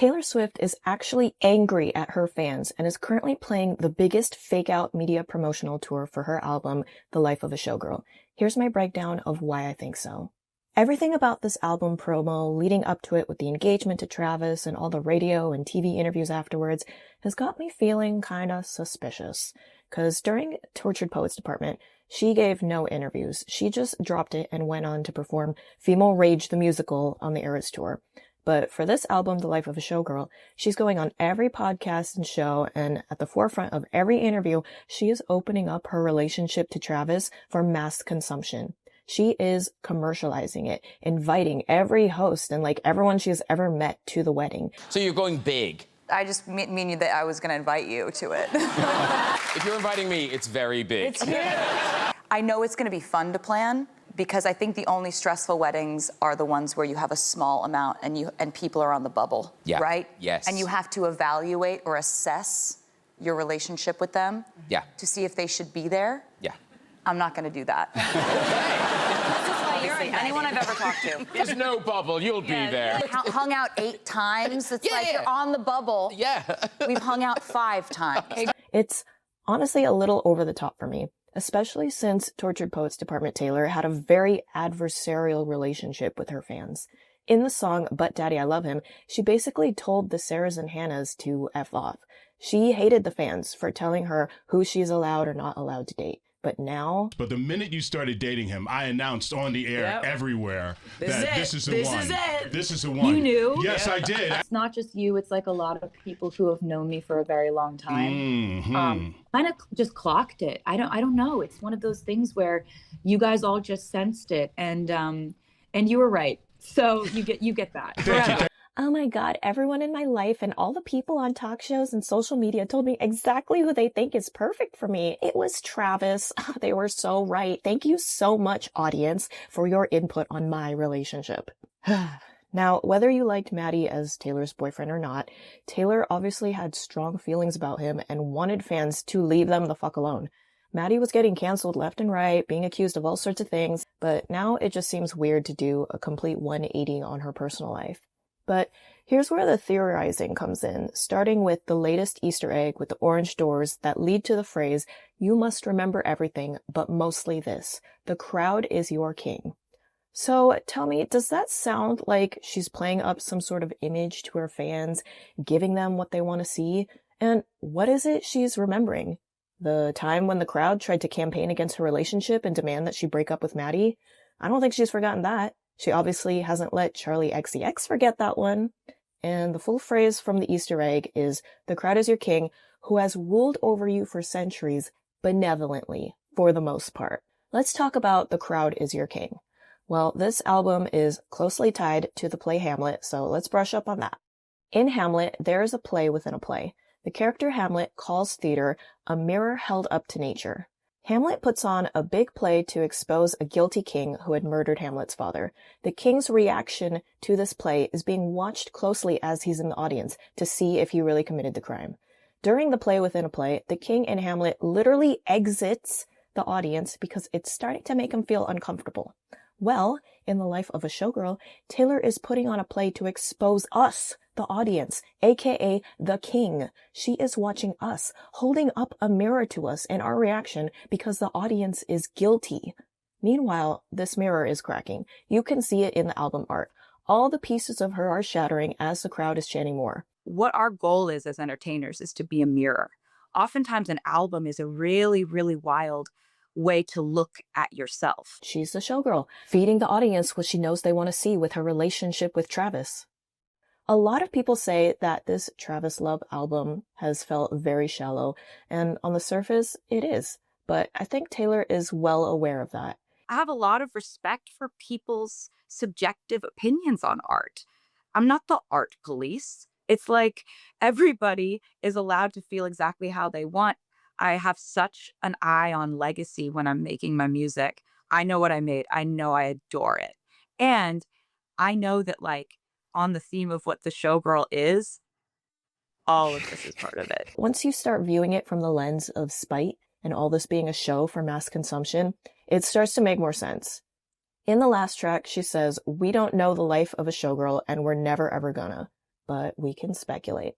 Taylor Swift is actually angry at her fans and is currently playing the biggest fake-out media promotional tour for her album, The Life of a Showgirl. Here's my breakdown of why I think so. Everything about this album promo, leading up to it with the engagement to Travis and all the radio and TV interviews afterwards, has got me feeling kinda suspicious. Cause during Tortured Poets Department, she gave no interviews. She just dropped it and went on to perform Female Rage the Musical on the Eras Tour. But for this album, The Life of a Showgirl, she's going on every podcast and show, and at the forefront of every interview, she is opening up her relationship to Travis for mass consumption. She is commercializing it, inviting every host and everyone she has ever met to the wedding. So you're going big. I just mean that I was going to invite you to it. If you're inviting me, it's very big. It's huge. I know it's going to be fun to plan, because I think the only stressful weddings are the ones where you have a small amount and people are on the bubble, right? Yes. And you have to evaluate or assess your relationship with them to see if they should be there. Yeah. I'm not going to do that. Anyone I've ever talked to. There's no bubble. You'll be there. Hung out 8 times. It's like you're on the bubble. Yeah. We've hung out 5 times. It's honestly a little over the top for me, especially since Tortured Poets Department Taylor had a very adversarial relationship with her fans. In the song But Daddy I Love Him, she basically told the Sarahs and Hannahs to F off. She hated the fans for telling her who she's allowed or not allowed to date. But now... But the minute you started dating him, I announced on the air everywhere that this is the one. This is the one. You knew? Yes, I did. It's not just you. It's like a lot of people who have known me for a very long time. Kind of just clocked it. I don't know. It's one of those things where you guys all just sensed it, and you were right. So you get that. Thank you. Oh my God, everyone in my life and all the people on talk shows and social media told me exactly who they think is perfect for me. It was Travis. They were so right. Thank you so much, audience, for your input on my relationship. Now, whether you liked Matty as Taylor's boyfriend or not, Taylor obviously had strong feelings about him and wanted fans to leave them the fuck alone. Matty was getting canceled left and right, being accused of all sorts of things, but now it just seems weird to do a complete 180 on her personal life. But here's where the theorizing comes in, starting with the latest Easter egg with the orange doors that lead to the phrase, "You must remember everything, but mostly this. The crowd is your king." So tell me, does that sound like she's playing up some sort of image to her fans, giving them what they want to see? And what is it she's remembering? The time when the crowd tried to campaign against her relationship and demand that she break up with Matty? I don't think she's forgotten that. She obviously hasn't let Charlie XCX forget that one. And the full phrase from the Easter egg is, "The crowd is your king, who has ruled over you for centuries, benevolently, for the most part." Let's talk about The Crowd is Your King. Well, this album is closely tied to the play Hamlet, so let's brush up on that. In Hamlet, there is a play within a play. The character Hamlet calls theater a mirror held up to nature. Hamlet puts on a big play to expose a guilty king who had murdered Hamlet's father. The king's reaction to this play is being watched closely as he's in the audience to see if he really committed the crime. During the play within a play, the king in Hamlet literally exits the audience because it's starting to make him feel uncomfortable. Well, in The Life of a Showgirl, Taylor is putting on a play to expose us, the audience, aka the king. She is watching us, holding up a mirror to us in our reaction because the audience is guilty. Meanwhile, this mirror is cracking. You can see it in the album art. All the pieces of her are shattering as the crowd is chanting more. What our goal is as entertainers is to be a mirror. Oftentimes an album is a really, really wild way to look at yourself. She's the showgirl, feeding the audience what she knows they want to see with her relationship with Travis. A lot of people say that this Travis Love album has felt very shallow, and on the surface, it is. But I think Taylor is well aware of that. I have a lot of respect for people's subjective opinions on art. I'm not the art police. It's like everybody is allowed to feel exactly how they want. I have such an eye on legacy when I'm making my music. I know what I made. I know I adore it. And I know that, like, on the theme of what the showgirl is, all of this is part of it. Once you start viewing it from the lens of spite and all this being a show for mass consumption, it starts to make more sense. In the last track, she says, "We don't know the life of a showgirl and we're never ever gonna." but we can speculate.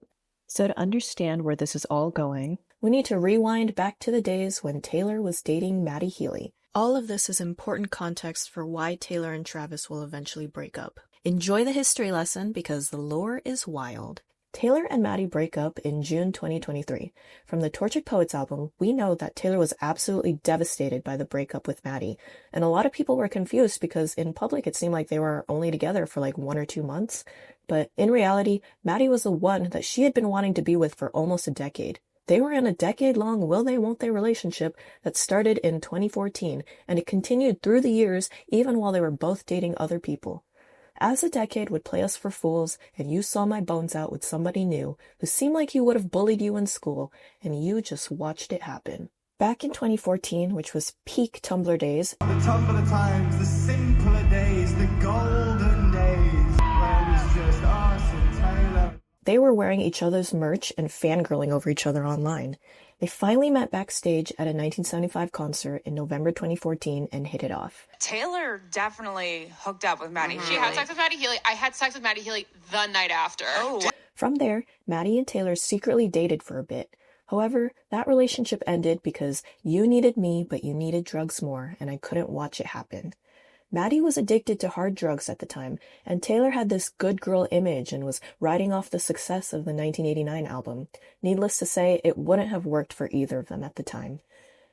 So to understand where this is all going, we need to rewind back to the days when Taylor was dating Matty Healy. All of this is important context for why Taylor and Travis will eventually break up. Enjoy the history lesson because the lore is wild. Taylor and Matty break up in June 2023. From the Tortured Poets album, we know that Taylor was absolutely devastated by the breakup with Matty, and a lot of people were confused because in public it seemed like they were only together for like 1 or 2 months, but in reality, Matty was the one that she had been wanting to be with for almost a decade. They were in a decade-long will they won't they relationship that started in 2014, and it continued through the years even while they were both dating other people. As the decade would play us for fools, and you saw my bones out with somebody new who seemed like he would have bullied you in school, and you just watched it happen. Back in 2014, which was peak Tumblr days, the Tumblr times, the simpler days, the golden days, when it was just us and Taylor. They were wearing each other's merch and fangirling over each other online. They finally met backstage at a 1975 concert in November 2014 and hit it off. Taylor definitely hooked up with Matty Healy. She had sex with Matty Healy. I had sex with Matty Healy the night after. Oh. From there, Matty and Taylor secretly dated for a bit. However, that relationship ended because you needed me, but you needed drugs more, and I couldn't watch it happen. Matty was addicted to hard drugs at the time, and Taylor had this good girl image and was riding off the success of the 1989 album. Needless to say, it wouldn't have worked for either of them at the time.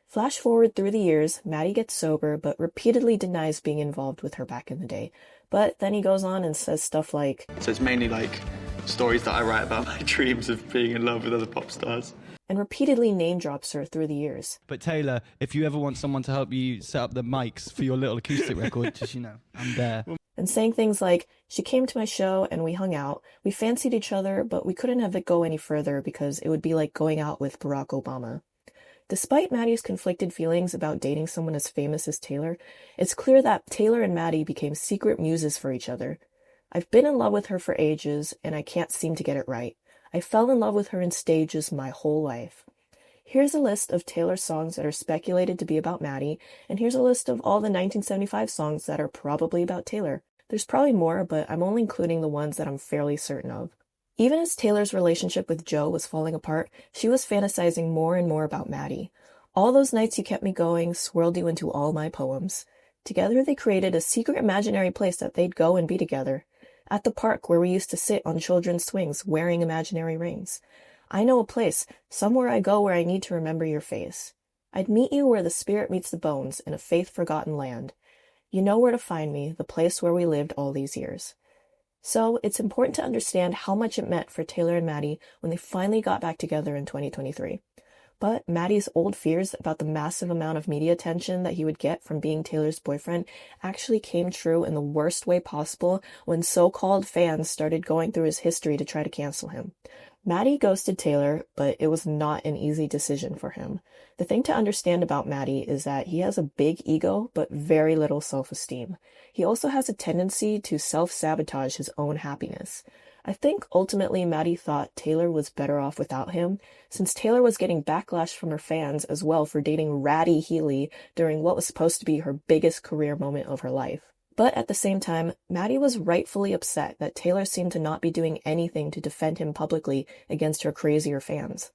Flash forward through the years, Matty gets sober but repeatedly denies being involved with her back in the day. But then he goes on and says stuff like, So it's mainly like stories that I write about my dreams of being in love with other pop stars. And repeatedly name drops her through the years. But Taylor, if you ever want someone to help you set up the mics for your little acoustic record, just, I'm there. And saying things like, she came to my show and we hung out. We fancied each other, but we couldn't have it go any further because it would be like going out with Barack Obama. Despite Matty's conflicted feelings about dating someone as famous as Taylor, it's clear that Taylor and Matty became secret muses for each other. I've been in love with her for ages, and I can't seem to get it right. I fell in love with her in stages my whole life. Here's a list of Taylor's songs that are speculated to be about Matty, and here's a list of all the 1975 songs that are probably about Taylor. There's probably more, but I'm only including the ones that I'm fairly certain of. Even as Taylor's relationship with Joe was falling apart, she was fantasizing more and more about Matty. All those nights you kept me going swirled you into all my poems. Together they created a secret imaginary place that they'd go and be together. At the park where we used to sit on children's swings wearing imaginary rings. I know a place, somewhere I go where I need to remember your face. I'd meet you where the spirit meets the bones in a faith-forgotten land. You know where to find me, the place where we lived all these years. So it's important to understand how much it meant for Taylor and Matty when they finally got back together in 2023. But Matty's old fears about the massive amount of media attention that he would get from being Taylor's boyfriend actually came true in the worst way possible when so-called fans started going through his history to try to cancel him. Matty ghosted Taylor, but it was not an easy decision for him. The thing to understand about Matty is that he has a big ego, but very little self-esteem. He also has a tendency to self-sabotage his own happiness. I think ultimately Matty thought Taylor was better off without him, since Taylor was getting backlash from her fans as well for dating Matty Healy during what was supposed to be her biggest career moment of her life. But at the same time, Matty was rightfully upset that Taylor seemed to not be doing anything to defend him publicly against her crazier fans.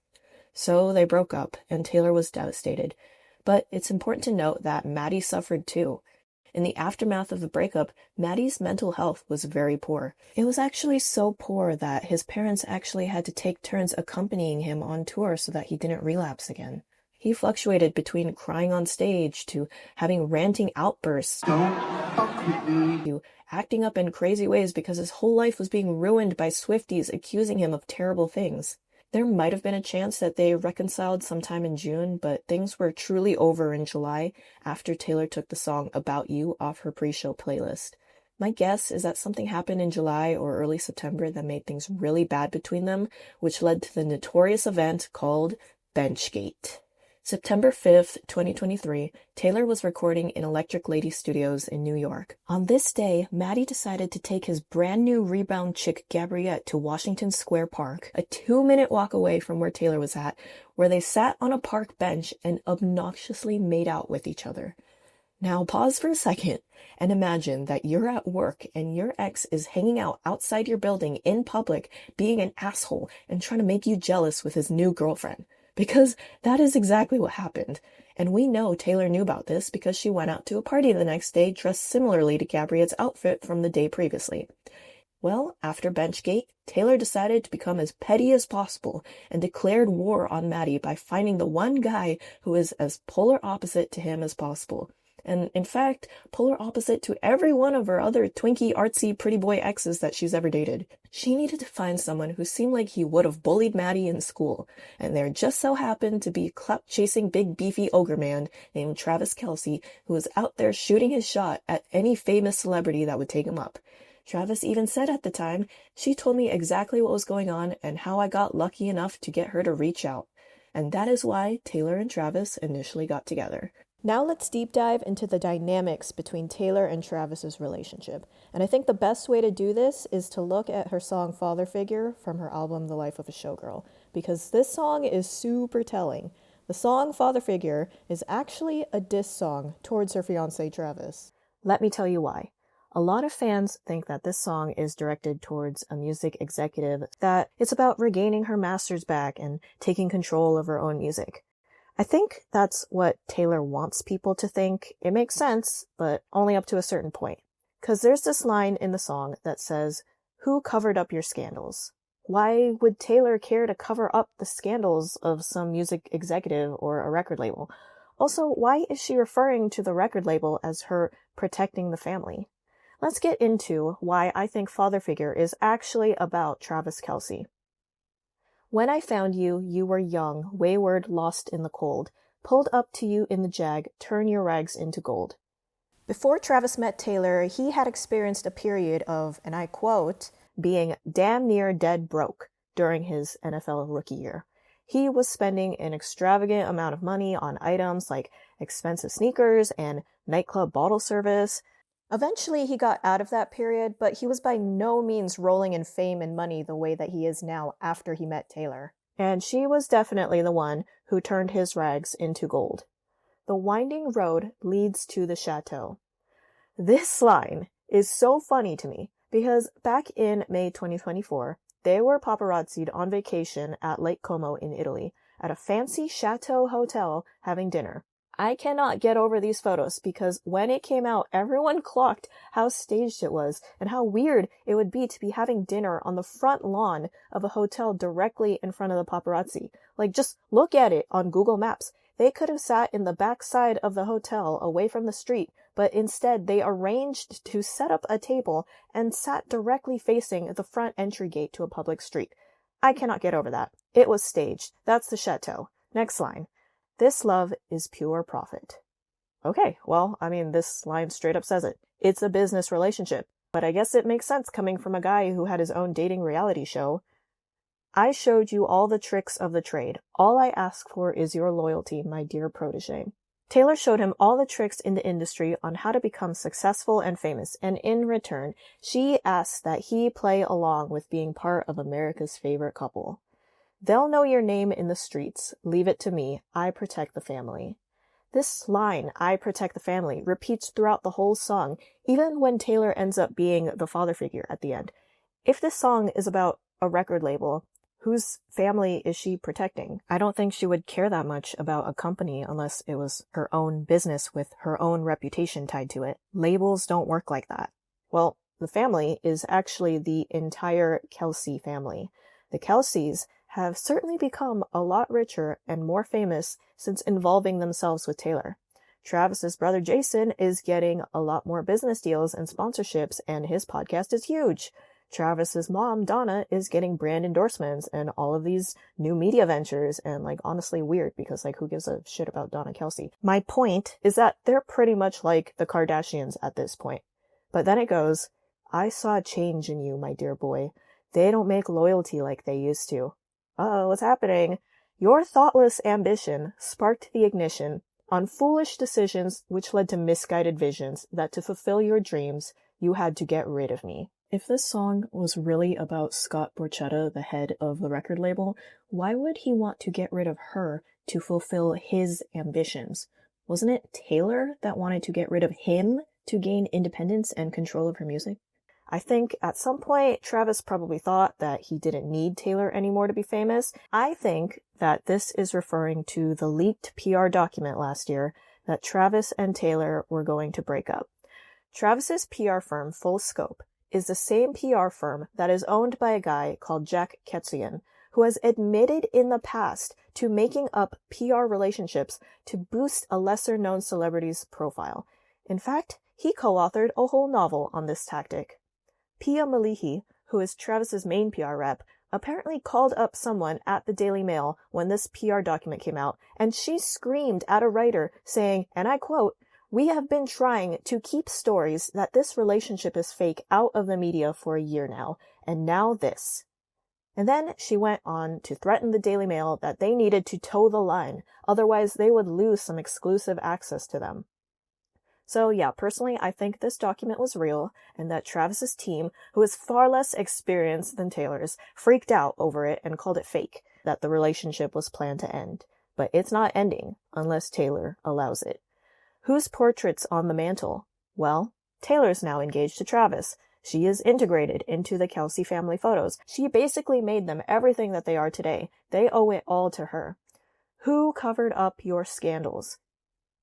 So they broke up, and Taylor was devastated. But it's important to note that Matty suffered too. In the aftermath of the breakup, Matty's mental health was very poor. It was actually so poor that his parents actually had to take turns accompanying him on tour so that he didn't relapse again. He fluctuated between crying on stage to having ranting outbursts to acting up in crazy ways because his whole life was being ruined by Swifties accusing him of terrible things. There might have been a chance that they reconciled sometime in June, but things were truly over in July after Taylor took the song About You off her pre-show playlist. My guess is that something happened in July or early September that made things really bad between them, which led to the notorious event called Benchgate. September 5th, 2023, Taylor was recording in Electric Lady Studios in New York. On this day, Matty decided to take his brand new rebound chick Gabriette to Washington Square Park, a 2-minute walk away from where Taylor was at, where they sat on a park bench and obnoxiously made out with each other. Now pause for a second and imagine that you're at work and your ex is hanging out outside your building in public, being an asshole and trying to make you jealous with his new girlfriend. Because that is exactly what happened. And we know Taylor knew about this because she went out to a party the next day dressed similarly to Gabriette's outfit from the day previously. Well, after Benchgate, Taylor decided to become as petty as possible and declared war on Matty by finding the one guy who is as polar opposite to him as possible. And in fact, polar opposite to every one of her other twinkie, artsy, pretty boy exes that she's ever dated. She needed to find someone who seemed like he would have bullied Matty in school, and there just so happened to be clout-chasing big beefy ogre man named Travis Kelce, who was out there shooting his shot at any famous celebrity that would take him up. Travis even said at the time, "She told me exactly what was going on and how I got lucky enough to get her to reach out." And that is why Taylor and Travis initially got together. Now let's deep dive into the dynamics between Taylor and Travis's relationship. And I think the best way to do this is to look at her song Father Figure from her album The Life of a Showgirl, because this song is super telling. The song Father Figure is actually a diss song towards her fiancé Travis. Let me tell you why. A lot of fans think that this song is directed towards a music executive, that it's about regaining her masters back and taking control of her own music. I think that's what Taylor wants people to think. It makes sense, but only up to a certain point. Because there's this line in the song that says, "Who covered up your scandals?" Why would Taylor care to cover up the scandals of some music executive or a record label? Also, why is she referring to the record label as her protecting the family? Let's get into why I think Father Figure is actually about Travis Kelce. When I found you, you were young, wayward, lost in the cold. Pulled up to you in the jag, turn your rags into gold. Before Travis met Taylor, he had experienced a period of, and I quote, being damn near dead broke during his NFL rookie year. He was spending an extravagant amount of money on items like expensive sneakers and nightclub bottle service. Eventually, he got out of that period, but he was by no means rolling in fame and money the way that he is now after he met Taylor. And she was definitely the one who turned his rags into gold. The winding road leads to the chateau. This line is so funny to me because back in May 2024, they were paparazzi'd on vacation at Lake Como in Italy at a fancy chateau hotel having dinner. I cannot get over these photos because when it came out, everyone clocked how staged it was and how weird it would be to be having dinner on the front lawn of a hotel directly in front of the paparazzi. Like, just look at it on Google Maps. They could have sat in the back side of the hotel away from the street, but instead they arranged to set up a table and sat directly facing the front entry gate to a public street. I cannot get over that. It was staged. That's the chateau. Next line. This love is pure profit. Okay, well, I mean, this line straight up says it. It's a business relationship. But I guess it makes sense coming from a guy who had his own dating reality show. I showed you all the tricks of the trade. All I ask for is your loyalty, my dear protege. Taylor showed him all the tricks in the industry on how to become successful and famous, and in return, she asked that he play along with being part of America's favorite couple. They'll know your name in the streets. Leave it to me. I protect the family. This line, I protect the family, repeats throughout the whole song, even when Taylor ends up being the father figure at the end. If this song is about a record label, whose family is she protecting? I don't think she would care that much about a company unless it was her own business with her own reputation tied to it. Labels don't work like that. Well, the family is actually the entire Kelce family. The Kelces have certainly become a lot richer and more famous since involving themselves with Taylor. Travis's brother Jason is getting a lot more business deals and sponsorships, and his podcast is huge. Travis's mom, Donna, is getting brand endorsements and all of these new media ventures, and honestly weird because who gives a shit about Donna Kelce? My point is that they're pretty much like the Kardashians at this point. But then it goes, I saw a change in you, my dear boy. They don't make loyalty like they used to. Uh-oh, what's happening? Your thoughtless ambition sparked the ignition on foolish decisions which led to misguided visions that to fulfill your dreams, you had to get rid of me. If this song was really about Scott Borchetta, the head of the record label, why would he want to get rid of her to fulfill his ambitions? Wasn't it Taylor that wanted to get rid of him to gain independence and control of her music? I think at some point, Travis probably thought that he didn't need Taylor anymore to be famous. I think that this is referring to the leaked PR document last year that Travis and Taylor were going to break up. Travis's PR firm, Full Scope, is the same PR firm that is owned by a guy called Jack Kelce, who has admitted in the past to making up PR relationships to boost a lesser-known celebrity's profile. In fact, he co-authored a whole novel on this tactic. Pia Malihi, who is Travis's main PR rep, apparently called up someone at the Daily Mail when this PR document came out, and she screamed at a writer saying, and I quote, "We have been trying to keep stories that this relationship is fake out of the media for a year now, and now this." And then she went on to threaten the Daily Mail that they needed to toe the line, otherwise they would lose some exclusive access to them. So yeah, personally, I think this document was real, and that Travis's team, who is far less experienced than Taylor's, freaked out over it and called it fake, that the relationship was planned to end. But it's not ending, unless Taylor allows it. Whose portrait's on the mantle? Well, Taylor's now engaged to Travis. She is integrated into the Kelce family photos. She basically made them everything that they are today. They owe it all to her. Who covered up your scandals?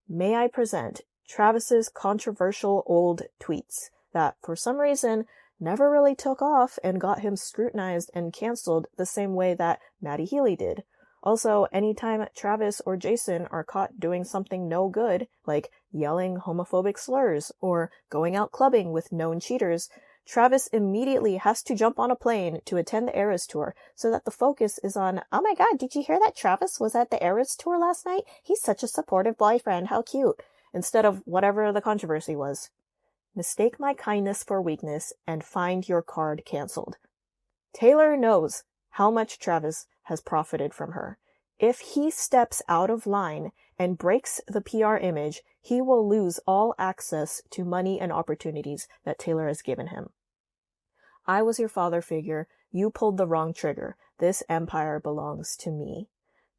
May I present Travis's controversial old tweets that, for some reason, never really took off and got him scrutinized and canceled the same way that Matty Healy did. Also, anytime Travis or Jason are caught doing something no good, like yelling homophobic slurs or going out clubbing with known cheaters, Travis immediately has to jump on a plane to attend the Eras Tour so that the focus is on, oh my god, did you hear that Travis was at the Eras Tour last night? He's such a supportive boyfriend, how cute. Instead of whatever the controversy was. Mistake my kindness for weakness and find your card canceled. Taylor knows how much Travis has profited from her. If he steps out of line and breaks the PR image, he will lose all access to money and opportunities that Taylor has given him. I was your father figure. You pulled the wrong trigger. This empire belongs to me.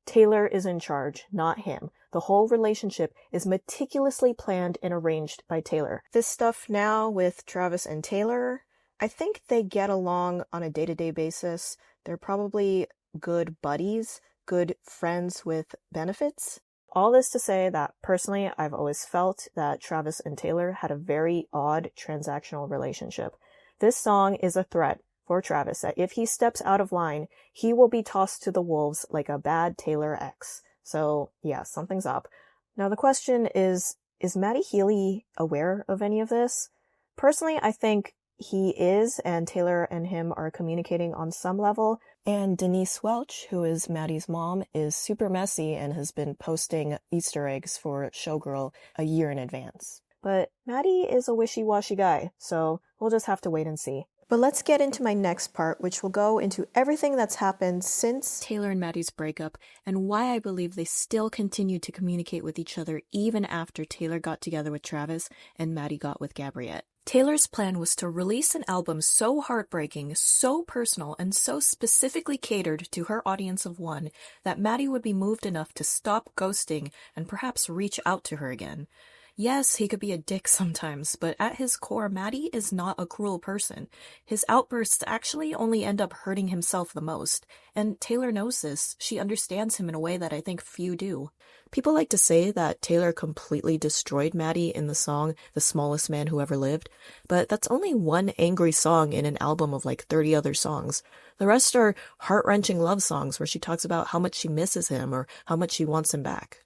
Taylor is in charge, not him. The whole relationship is meticulously planned and arranged by Taylor. This stuff now with Travis and Taylor, I think they get along on a day-to-day basis. They're probably good buddies, good friends with benefits. All this to say that personally, I've always felt that Travis and Taylor had a very odd transactional relationship. This song is a threat for Travis that if he steps out of line, he will be tossed to the wolves like a bad Taylor ex. So yeah, something's up. Now the question is Matty Healy aware of any of this? Personally, I think he is, and Taylor and him are communicating on some level. And Denise Welch, who is Matty's mom, is super messy and has been posting Easter eggs for Showgirl a year in advance. But Matty is a wishy-washy guy, so we'll just have to wait and see. But let's get into my next part, which will go into everything that's happened since Taylor and Matty's breakup, and why I believe they still continue to communicate with each other even after Taylor got together with Travis and Matty got with Gabriette. Taylor's plan was to release an album so heartbreaking, so personal, and so specifically catered to her audience of one that Matty would be moved enough to stop ghosting and perhaps reach out to her again. Yes, he could be a dick sometimes, but at his core, Matty is not a cruel person. His outbursts actually only end up hurting himself the most, and Taylor knows this. She understands him in a way that I think few do. People like to say that Taylor completely destroyed Matty in the song The Smallest Man Who Ever Lived, but that's only one angry song in an album of like 30 other songs. The rest are heart-wrenching love songs where she talks about how much she misses him or how much she wants him back.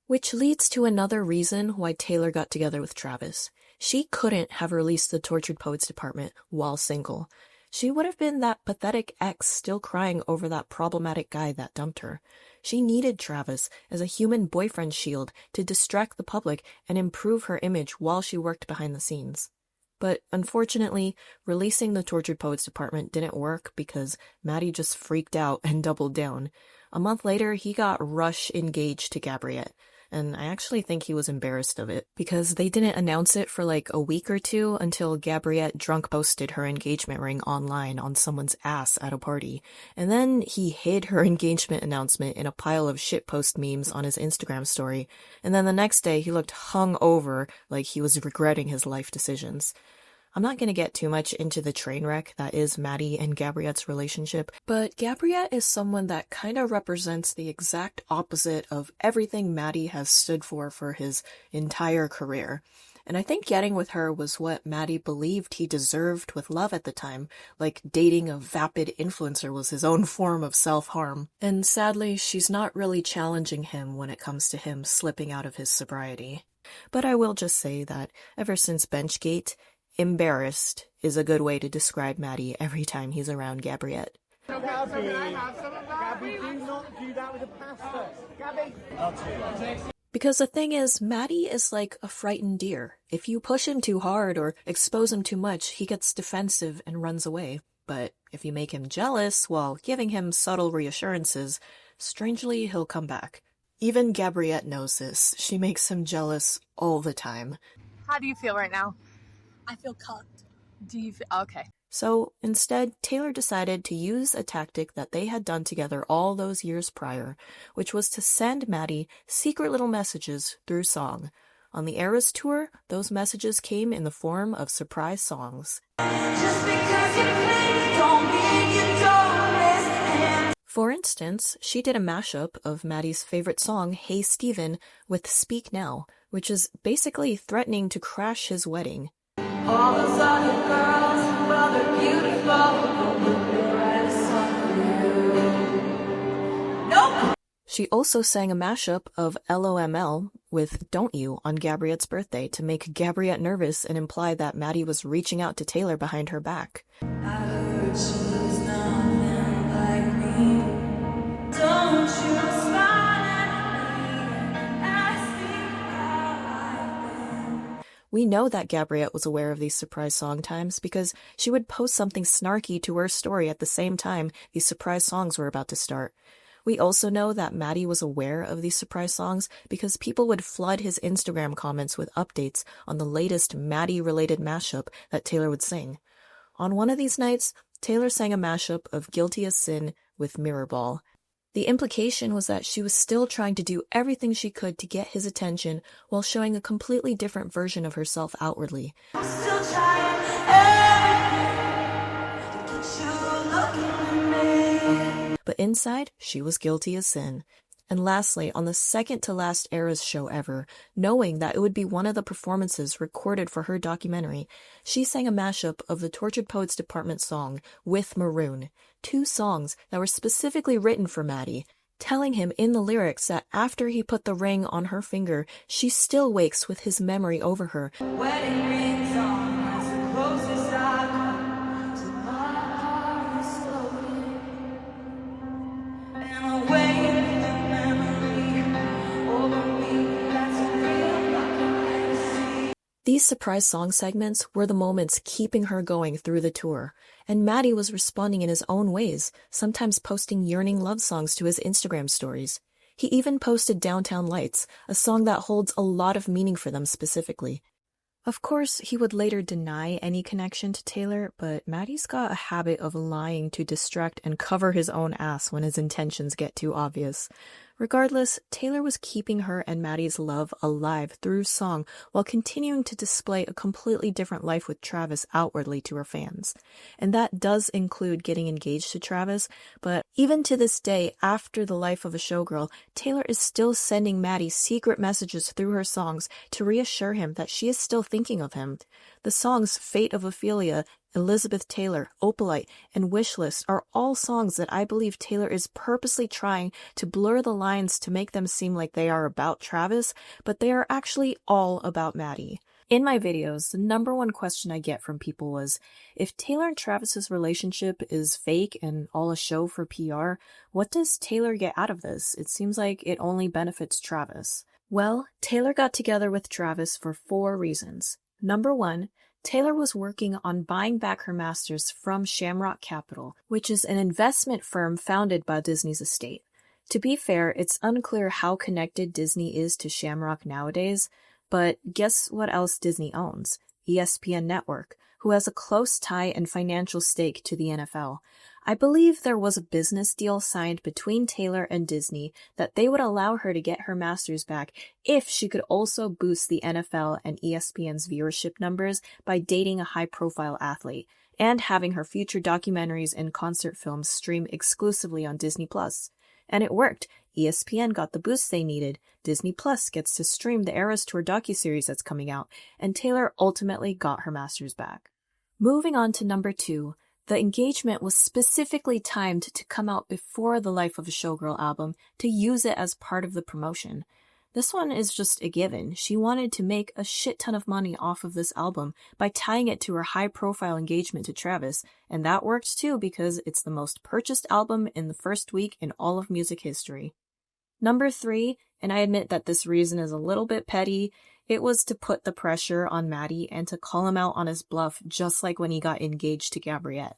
Which leads to another reason why Taylor got together with Travis. She couldn't have released the Tortured Poets Department while single. She would have been that pathetic ex still crying over that problematic guy that dumped her. She needed Travis as a human boyfriend shield to distract the public and improve her image while she worked behind the scenes. But unfortunately, releasing the Tortured Poets Department didn't work because Matty just freaked out and doubled down. A month later, he got rush engaged to Gabriette. and I actually think he was embarrassed of it, because they didn't announce it for like a week or two until Gabriette drunk posted her engagement ring online on someone's ass at a party, and then he hid her engagement announcement in a pile of shitpost memes on his Instagram story, and then the next day he looked hung over like he was regretting his life decisions. I'm not going to get too much into the train wreck that is Matty and Gabriette's relationship, but Gabriette is someone that kind of represents the exact opposite of everything Matty has stood for his entire career. And I think getting with her was what Matty believed he deserved with love at the time, like dating a vapid influencer was his own form of self-harm. And sadly, she's not really challenging him when it comes to him slipping out of his sobriety. But I will just say that ever since Benchgate, embarrassed is a good way to describe Matty every time he's around Gabriette. Gabby, do not do that with the pasta. Gabby. Because the thing is, Matty is like a frightened deer. If you push him too hard or expose him too much, he gets defensive and runs away. But if you make him jealous while giving him subtle reassurances, strangely he'll come back. Even Gabriette knows this. She makes him jealous all the time. How do you feel right now? I feel cucked. Do you feel okay? So instead, Taylor decided to use a tactic that they had done together all those years prior, which was to send Matty secret little messages through song. On the Eras tour, those messages came in the form of surprise songs. Just because you play, don't mean you don't listen. For instance, she did a mashup of Matty's favorite song, Hey Steven, with Speak Now, which is basically threatening to crash his wedding. All those other girls, well, they're beautiful, but would they write a song for you? Nope! She also sang a mashup of LOML with Don't You on Gabriette's birthday to make Gabriette nervous and imply that Matty was reaching out to Taylor behind her back. I heard she's nothing like me. Don't you smile at me and ask me how I've been. We know that Gabriette was aware of these surprise song times because she would post something snarky to her story at the same time these surprise songs were about to start. We also know that Matty was aware of these surprise songs because people would flood his Instagram comments with updates on the latest Matty-related mashup that Taylor would sing. On one of these nights, Taylor sang a mashup of Guilty as Sin with Mirrorball. The implication was that she was still trying to do everything she could to get his attention while showing a completely different version of herself outwardly. I'm still trying everything to get you looking at me. But inside, she was guilty as sin. And lastly, on the second-to-last Eras show ever, knowing that it would be one of the performances recorded for her documentary, she sang a mashup of the Tortured Poets Department song, With Maroon, 2 songs that were specifically written for Matty, telling him in the lyrics that after he put the ring on her finger, she still wakes with his memory over her. Wedding rings on, that's the closest I come to my heart exploding. And I wait. These surprise song segments were the moments keeping her going through the tour, and Matty was responding in his own ways, sometimes posting yearning love songs to his Instagram stories. He even posted Downtown Lights, a song that holds a lot of meaning for them specifically. Of course, he would later deny any connection to Taylor, but Matty's got a habit of lying to distract and cover his own ass when his intentions get too obvious. Regardless, Taylor was keeping her and Matty's love alive through song while continuing to display a completely different life with Travis outwardly to her fans. And that does include getting engaged to Travis, but even to this day, after the life of a showgirl, Taylor is still sending Matty secret messages through her songs to reassure him that she is still thinking of him. The songs Fate of Ophelia, Elizabeth Taylor, Opalite, and Wishlist are all songs that I believe Taylor is purposely trying to blur the lines to make them seem like they are about Travis, but they are actually all about Matty. In my videos, the number one question I get from people was, if Taylor and Travis's relationship is fake and all a show for PR, what does Taylor get out of this? It seems like it only benefits Travis. Well, Taylor got together with Travis for 4 reasons. Number 1, Taylor was working on buying back her masters from Shamrock Capital, which is an investment firm founded by Disney's estate. To be fair, it's unclear how connected Disney is to Shamrock nowadays, but guess what else Disney owns? ESPN Network, who has a close tie and financial stake to the NFL. I believe there was a business deal signed between Taylor and Disney that they would allow her to get her masters back if she could also boost the NFL and ESPN's viewership numbers by dating a high-profile athlete and having her future documentaries and concert films stream exclusively on Disney+. And it worked. ESPN got the boost they needed, Disney Plus gets to stream the Eras Tour docuseries that's coming out, and Taylor ultimately got her masters back. Moving on to number 2, the engagement was specifically timed to come out before the Life of a Showgirl album to use it as part of the promotion. This one is just a given. She wanted to make a shit ton of money off of this album by tying it to her high-profile engagement to Travis, and that worked too because it's the most purchased album in the first week in all of music history. Number 3, and I admit that this reason is a little bit petty, it was to put the pressure on Matty and to call him out on his bluff just like when he got engaged to Gabriette.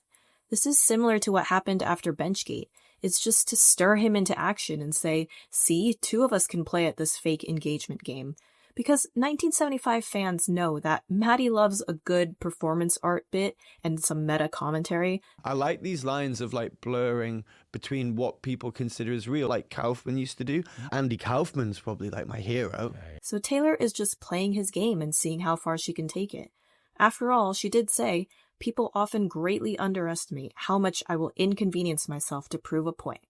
This is similar to what happened after Benchgate. It's just to stir him into action and say, see, 2 of us can play at this fake engagement game. Because 1975 fans know that Matty loves a good performance art bit and some meta commentary. I like these lines of like blurring between what people consider as real, like Kaufman used to do. Andy Kaufman's probably like my hero. So Taylor is just playing his game and seeing how far she can take it. After all, she did say, people often greatly underestimate how much I will inconvenience myself to prove a point.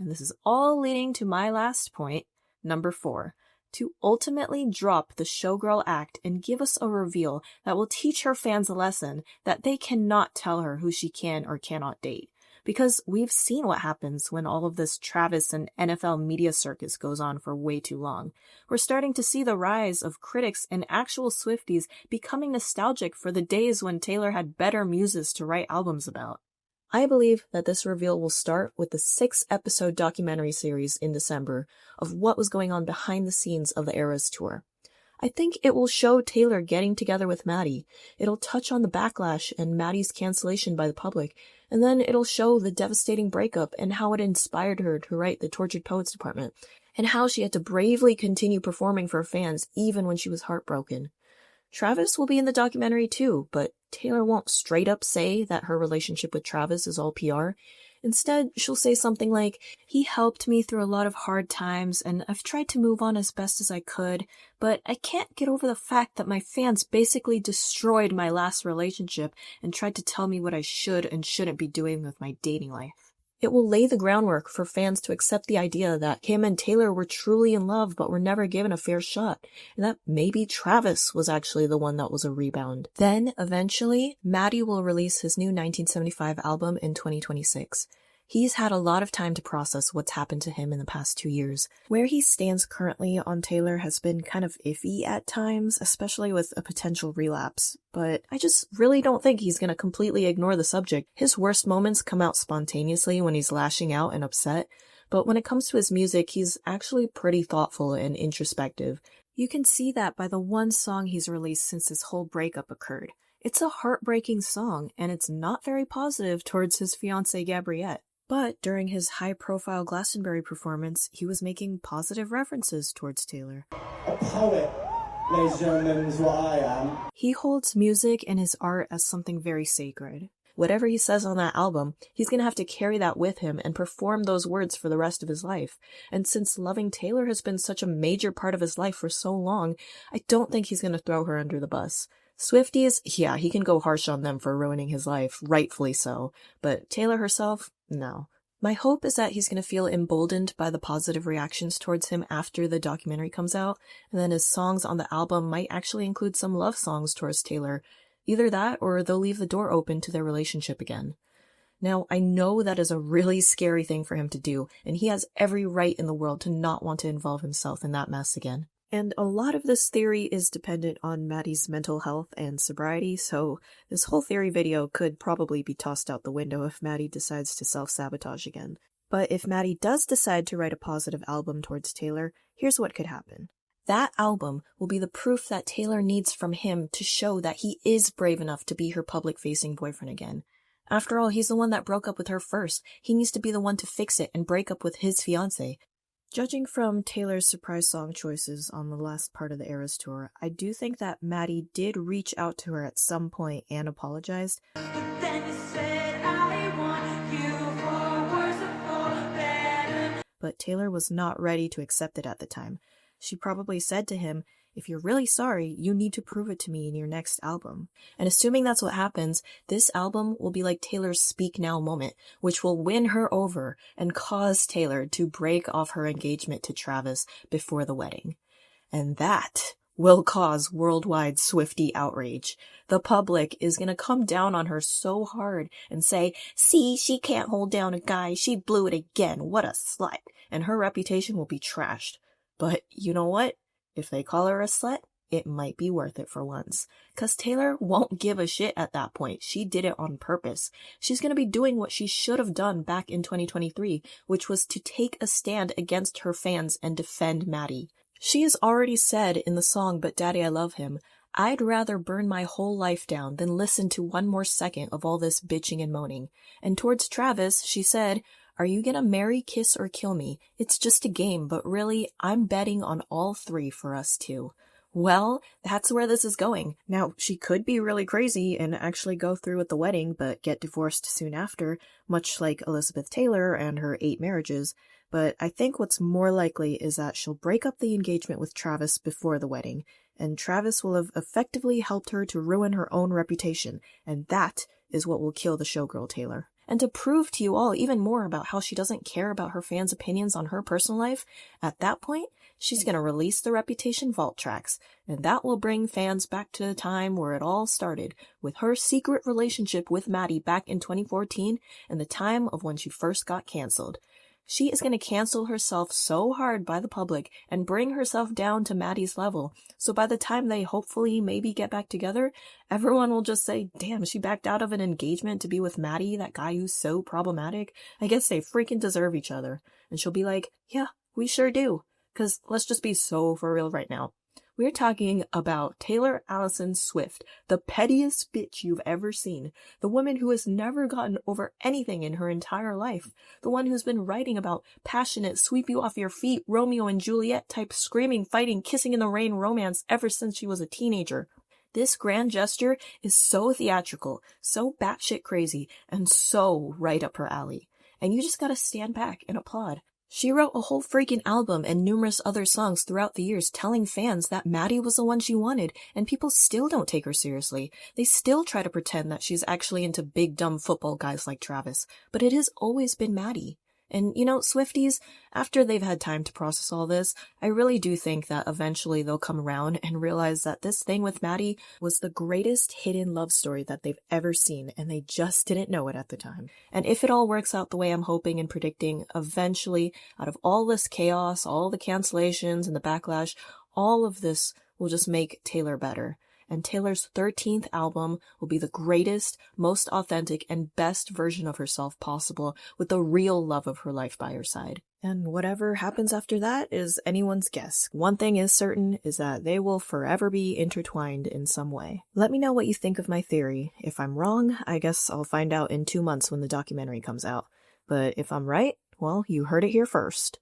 And this is all leading to my last point, number 4. To ultimately drop the showgirl act and give us a reveal that will teach her fans a lesson that they cannot tell her who she can or cannot date. Because we've seen what happens when all of this Travis and NFL media circus goes on for way too long. We're starting to see the rise of critics and actual Swifties becoming nostalgic for the days when Taylor had better muses to write albums about. I believe that this reveal will start with the 6-episode documentary series in December of what was going on behind the scenes of the Eras Tour. I think it will show Taylor getting together with Matty. It'll touch on the backlash and Matty's cancellation by the public, and then it'll show the devastating breakup and how it inspired her to write the Tortured Poets Department, and how she had to bravely continue performing for fans even when she was heartbroken. Travis will be in the documentary too, but Taylor won't straight up say that her relationship with Travis is all PR. Instead, she'll say something like, he helped me through a lot of hard times and I've tried to move on as best as I could, but I can't get over the fact that my fans basically destroyed my last relationship and tried to tell me what I should and shouldn't be doing with my dating life. It will lay the groundwork for fans to accept the idea that him and Taylor were truly in love but were never given a fair shot, and that maybe Travis was actually the one that was a rebound. Then, eventually, Matty will release his new 1975 album in 2026. He's had a lot of time to process what's happened to him in the past 2 years. Where he stands currently on Taylor has been kind of iffy at times, especially with a potential relapse. But I just really don't think he's gonna completely ignore the subject. His worst moments come out spontaneously when he's lashing out and upset, but when it comes to his music, he's actually pretty thoughtful and introspective. You can see that by the one song he's released since his whole breakup occurred. It's a heartbreaking song, and it's not very positive towards his fiancée Gabriette. But during his high-profile Glastonbury performance, he was making positive references towards Taylor. A poet, ladies and gentlemen, is what I am. He holds music and his art as something very sacred. Whatever he says on that album, he's gonna have to carry that with him and perform those words for the rest of his life. And since loving Taylor has been such a major part of his life for so long, I don't think he's gonna throw her under the bus. Swifties, yeah, he can go harsh on them for ruining his life, rightfully so. But Taylor herself, no. My hope is that he's going to feel emboldened by the positive reactions towards him after the documentary comes out, and then his songs on the album might actually include some love songs towards Taylor. Either that, or they'll leave the door open to their relationship again. Now, I know that is a really scary thing for him to do, and he has every right in the world to not want to involve himself in that mess again. And a lot of this theory is dependent on Matty's mental health and sobriety, so this whole theory video could probably be tossed out the window if Matty decides to self-sabotage again. But if Matty does decide to write a positive album towards Taylor, here's what could happen. That album will be the proof that Taylor needs from him to show that he is brave enough to be her public-facing boyfriend again. After all, he's the one that broke up with her first. He needs to be the one to fix it and break up with his fiancée. Judging from Taylor's surprise song choices on the last part of the Eras tour, I do think that Matty did reach out to her at some point and apologized. But Taylor was not ready to accept it at the time. She probably said to him, "If you're really sorry, you need to prove it to me in your next album." And assuming that's what happens, this album will be like Taylor's Speak Now moment, which will win her over and cause Taylor to break off her engagement to Travis before the wedding. And that will cause worldwide Swiftie outrage. The public is going to come down on her so hard and say, "See, she can't hold down a guy. She blew it again. What a slut." And her reputation will be trashed. But you know what? If they call her a slut, it might be worth it for once. 'Cause Taylor won't give a shit at that point. She did it on purpose. She's going to be doing what she should have done back in 2023, which was to take a stand against her fans and defend Matty. She has already said in the song But Daddy I Love Him, "I'd rather burn my whole life down than listen to one more second of all this bitching and moaning." And towards Travis, she said, "Are you gonna marry, kiss, or kill me? It's just a game, but really, I'm betting on all three for us too." Well, that's where this is going. Now, she could be really crazy and actually go through with the wedding, but get divorced soon after, much like Elizabeth Taylor and her 8 marriages. But I think what's more likely is that she'll break up the engagement with Travis before the wedding, and Travis will have effectively helped her to ruin her own reputation, and that is what will kill the showgirl Taylor. And to prove to you all even more about how she doesn't care about her fans' opinions on her personal life, at that point, she's going to release the Reputation vault tracks, and that will bring fans back to the time where it all started, with her secret relationship with Matty back in 2014 and the time of when she first got cancelled. She is going to cancel herself so hard by the public and bring herself down to Matty's level, so by the time they hopefully maybe get back together, everyone will just say, "Damn, she backed out of an engagement to be with Matty, that guy who's so problematic. I guess they freaking deserve each other." And she'll be like, "Yeah, we sure do." 'Cause let's just be so for real right now. We're talking about Taylor Allison Swift, the pettiest bitch you've ever seen, the woman who has never gotten over anything in her entire life, the one who's been writing about passionate, sweep you off your feet, Romeo and Juliet type screaming, fighting, kissing in the rain romance ever since she was a teenager. This grand gesture is so theatrical, so batshit crazy, and so right up her alley. And you just gotta stand back and applaud. She wrote a whole freaking album and numerous other songs throughout the years telling fans that Matty was the one she wanted, and people still don't take her seriously. They still try to pretend that she's actually into big dumb football guys like Travis, but it has always been Matty. And, you know, Swifties, after they've had time to process all this, I really do think that eventually they'll come around and realize that this thing with Matty was the greatest hidden love story that they've ever seen, and they just didn't know it at the time. And if it all works out the way I'm hoping and predicting, eventually, out of all this chaos, all the cancellations and the backlash, all of this will just make Taylor better. And Taylor's 13th album will be the greatest, most authentic, and best version of herself possible, with the real love of her life by her side. And whatever happens after that is anyone's guess. One thing is certain is that they will forever be intertwined in some way. Let me know what you think of my theory. If I'm wrong, I guess I'll find out in 2 months when the documentary comes out. But if I'm right, well, you heard it here first.